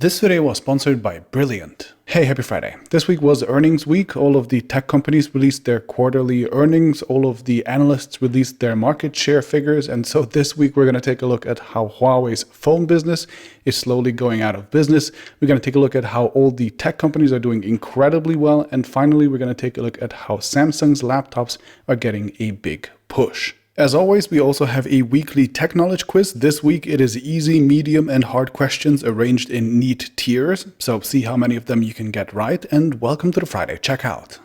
This video was sponsored by Brilliant. Hey, happy Friday. This week was earnings week. All of the tech companies released their quarterly earnings. All of the analysts released their market share figures. And so this week we're going to take a look at how Huawei's phone business is slowly going out of business. We're going to take a look at how all the tech companies are doing incredibly well. And finally, we're going to take a look at how Samsung's laptops are getting a big push. As always, we also have a weekly tech knowledge quiz. This week it is easy, medium, and hard questions arranged in neat tiers. So see how many of them you can get right, and welcome to the Friday Checkout.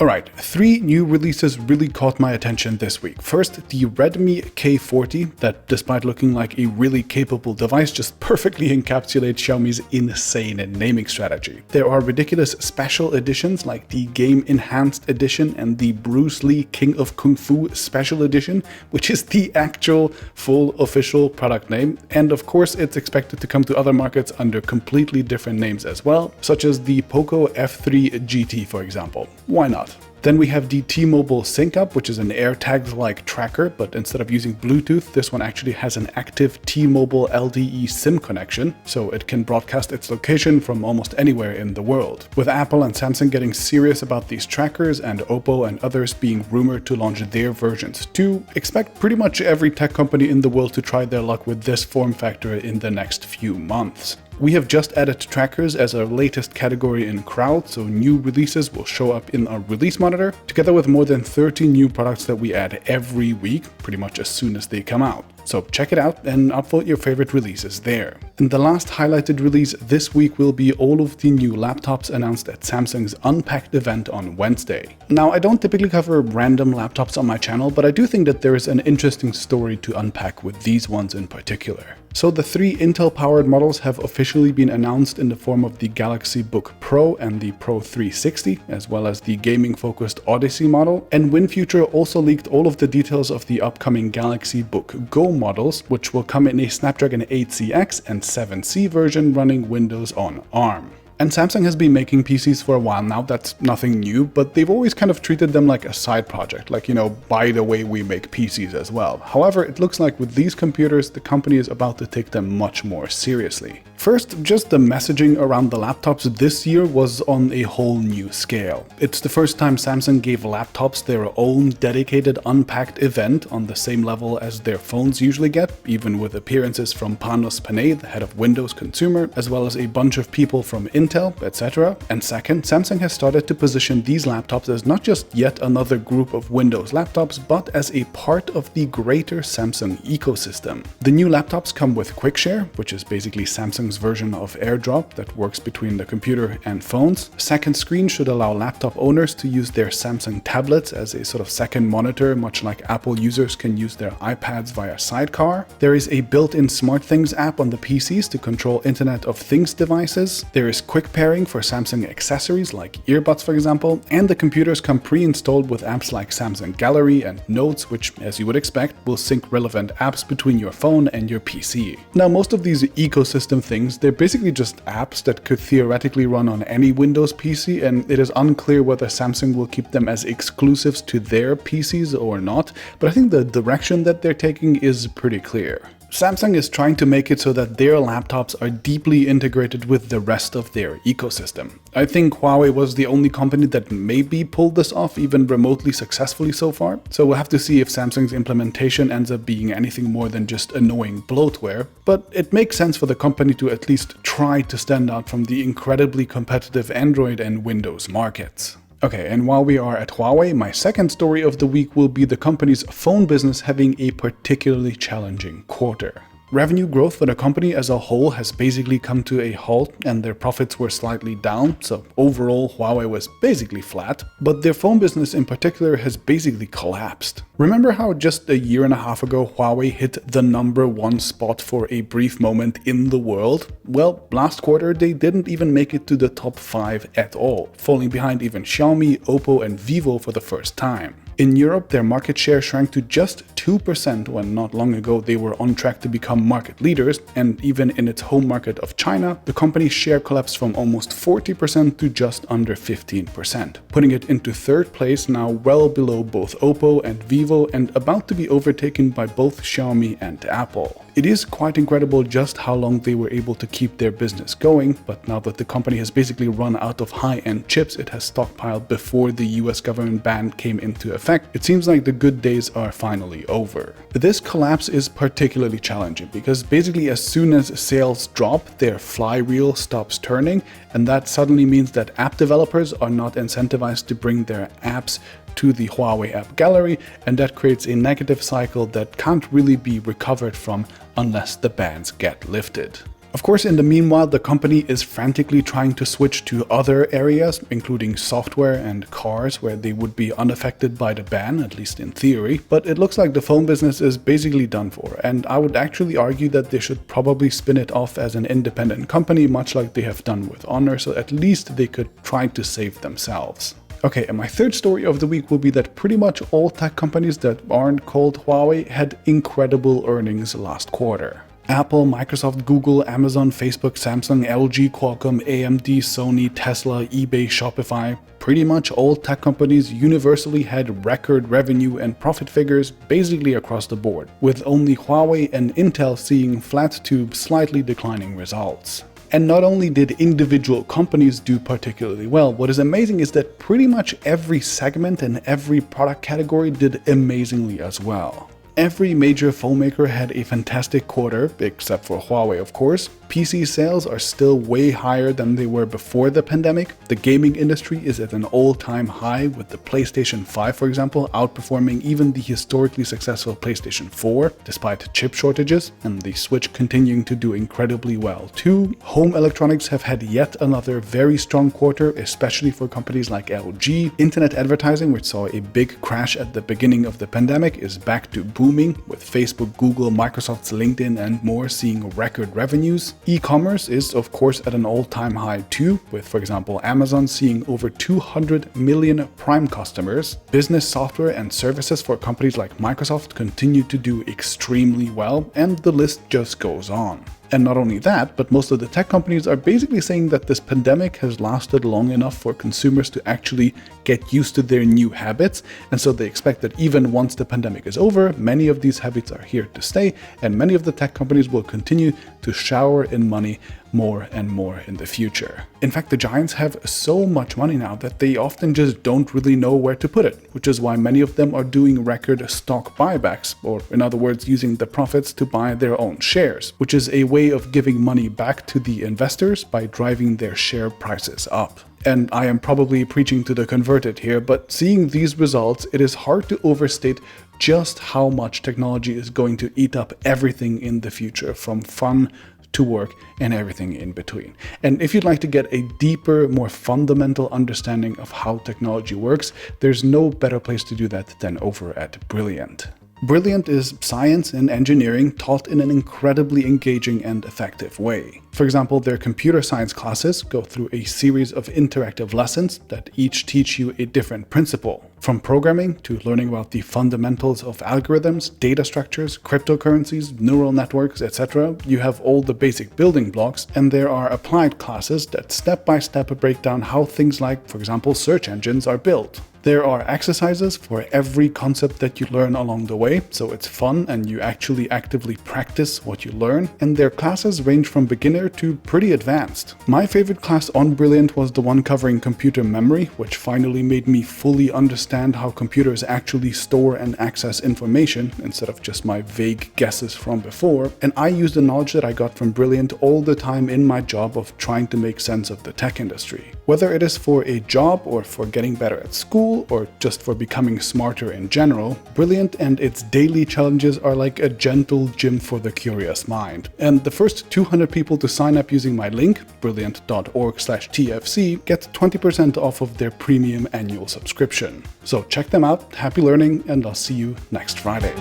Alright, 3 new releases really caught my attention this week. First, the Redmi K40, that despite looking like a really capable device, just perfectly encapsulates Xiaomi's insane naming strategy. There are ridiculous special editions like the Game Enhanced Edition and the Bruce Lee King of Kung Fu Special Edition, which is the actual full official product name. And of course, it's expected to come to other markets under completely different names as well, such as the Poco F3 GT, for example. Why not? Then we have the T-Mobile Sync Up, which is an AirTags-like tracker, but instead of using Bluetooth, this one actually has an active T-Mobile LTE SIM connection, so it can broadcast its location from almost anywhere in the world. With Apple and Samsung getting serious about these trackers and Oppo and others being rumored to launch their versions too, expect pretty much every tech company in the world to try their luck with this form factor in the next few months. We have just added trackers as our latest category in Crowd, so new releases will show up in our release monitor, together with more than 30 new products that we add every week, pretty much as soon as they come out. So check it out and upvote your favorite releases there. And the last highlighted release this week will be all of the new laptops announced at Samsung's Unpacked event on Wednesday. Now, I don't typically cover random laptops on my channel, but I do think that there is an interesting story to unpack with these ones in particular. So the 3 Intel-powered models have officially been announced in the form of the Galaxy Book Pro and the Pro 360, as well as the gaming-focused Odyssey model. And WinFuture also leaked all of the details of the upcoming Galaxy Book Go models, which will come in a Snapdragon 8cX and 7C version running Windows on ARM. And Samsung has been making PCs for a while now, that's nothing new, but they've always kind of treated them like a side project, like, by the way, we make PCs as well. However, it looks like with these computers, the company is about to take them much more seriously. First, just the messaging around the laptops this year was on a whole new scale. It's the first time Samsung gave laptops their own dedicated Unpacked event on the same level as their phones usually get, even with appearances from Panos Panay, the head of Windows Consumer, as well as a bunch of people from Intel, etc. And second, Samsung has started to position these laptops as not just yet another group of Windows laptops, but as a part of the greater Samsung ecosystem. The new laptops come with QuickShare, which is basically Samsung's version of AirDrop that works between the computer and phones. A second screen should allow laptop owners to use their Samsung tablets as a sort of second monitor, much like Apple users can use their iPads via Sidecar. There is a built-in SmartThings app on the PCs to control Internet of Things devices. There is quick pairing for Samsung accessories like earbuds, for example, and the computers come pre-installed with apps like Samsung Gallery and Notes, which, as you would expect, will sync relevant apps between your phone and your PC. Now, most of these ecosystem things, they're basically just apps that could theoretically run on any Windows PC, and it is unclear whether Samsung will keep them as exclusives to their PCs or not, but I think the direction that they're taking is pretty clear. Samsung is trying to make it so that their laptops are deeply integrated with the rest of their ecosystem. I think Huawei was the only company that maybe pulled this off even remotely successfully so far, so we'll have to see if Samsung's implementation ends up being anything more than just annoying bloatware, but it makes sense for the company to at least try to stand out from the incredibly competitive Android and Windows markets. Okay, and while we are at Huawei, my second story of the week will be the company's phone business having a particularly challenging quarter. Revenue growth for the company as a whole has basically come to a halt, and their profits were slightly down, so overall Huawei was basically flat, but their phone business in particular has basically collapsed. Remember how just a year and a half ago Huawei hit the #1 spot for a brief moment in the world? Well, last quarter they didn't even make it to the top 5 at all, falling behind even Xiaomi, Oppo and Vivo for the first time. In Europe, their market share shrank to just 2% when not long ago they were on track to become market leaders, and even in its home market of China, the company's share collapsed from almost 40% to just under 15%, putting it into third place, now well below both Oppo and Vivo and about to be overtaken by both Xiaomi and Apple. It is quite incredible just how long they were able to keep their business going, but now that the company has basically run out of high-end chips it has stockpiled before the US government ban came into effect, it seems like the good days are finally over. This collapse is particularly challenging because basically as soon as sales drop, their flywheel stops turning, and that suddenly means that app developers are not incentivized to bring their apps to the Huawei app gallery, and that creates a negative cycle that can't really be recovered from unless the bans get lifted. Of course, in the meanwhile, the company is frantically trying to switch to other areas, including software and cars, where they would be unaffected by the ban, at least in theory. But it looks like the phone business is basically done for, and I would actually argue that they should probably spin it off as an independent company, much like they have done with Honor, so at least they could try to save themselves. Okay, and my third story of the week will be that pretty much all tech companies that aren't called Huawei had incredible earnings last quarter. Apple, Microsoft, Google, Amazon, Facebook, Samsung, LG, Qualcomm, AMD, Sony, Tesla, eBay, Shopify, pretty much all tech companies universally had record revenue and profit figures basically across the board, with only Huawei and Intel seeing flat to slightly declining results. And not only did individual companies do particularly well, what is amazing is that pretty much every segment and every product category did amazingly as well. Every major phone maker had a fantastic quarter, except for Huawei of course. PC sales are still way higher than they were before the pandemic. The gaming industry is at an all-time high, with the PlayStation 5, for example, outperforming even the historically successful PlayStation 4, despite chip shortages, and the Switch continuing to do incredibly well too. Home electronics have had yet another very strong quarter, especially for companies like LG. Internet advertising, which saw a big crash at the beginning of the pandemic, is back to booming, with Facebook, Google, Microsoft's LinkedIn and more seeing record revenues. E-commerce is of course at an all-time high too, with for example Amazon seeing over 200 million Prime customers. Business software and services for companies like Microsoft continue to do extremely well, and the list just goes on. And not only that, but most of the tech companies are basically saying that this pandemic has lasted long enough for consumers to actually get used to their new habits, and so they expect that even once the pandemic is over, many of these habits are here to stay, and many of the tech companies will continue to shower in money more and more in the future. In fact, the giants have so much money now that they often just don't really know where to put it, which is why many of them are doing record stock buybacks, or in other words, using the profits to buy their own shares, which is a way of giving money back to the investors by driving their share prices up. And I am probably preaching to the converted here, but seeing these results, it is hard to overstate just how much technology is going to eat up everything in the future, from fun to work and everything in between. And if you'd like to get a deeper, more fundamental understanding of how technology works, there's no better place to do that than over at Brilliant. Brilliant is science and engineering taught in an incredibly engaging and effective way. For example, their computer science classes go through a series of interactive lessons that each teach you a different principle. From programming to learning about the fundamentals of algorithms, data structures, cryptocurrencies, neural networks, etc., you have all the basic building blocks, and there are applied classes that step-by-step break down how things like, for example, search engines are built. There are exercises for every concept that you learn along the way, so it's fun and you actually actively practice what you learn, and their classes range from beginner to pretty advanced. My favorite class on Brilliant was the one covering computer memory, which finally made me fully understand how computers actually store and access information instead of just my vague guesses from before, and I use the knowledge that I got from Brilliant all the time in my job of trying to make sense of the tech industry. Whether it is for a job or for getting better at school, or just for becoming smarter in general, Brilliant and its daily challenges are like a gentle gym for the curious mind. And the first 200 people to sign up using my link, brilliant.org/TFC, get 20% off of their premium annual subscription. So check them out, happy learning, and I'll see you next Friday.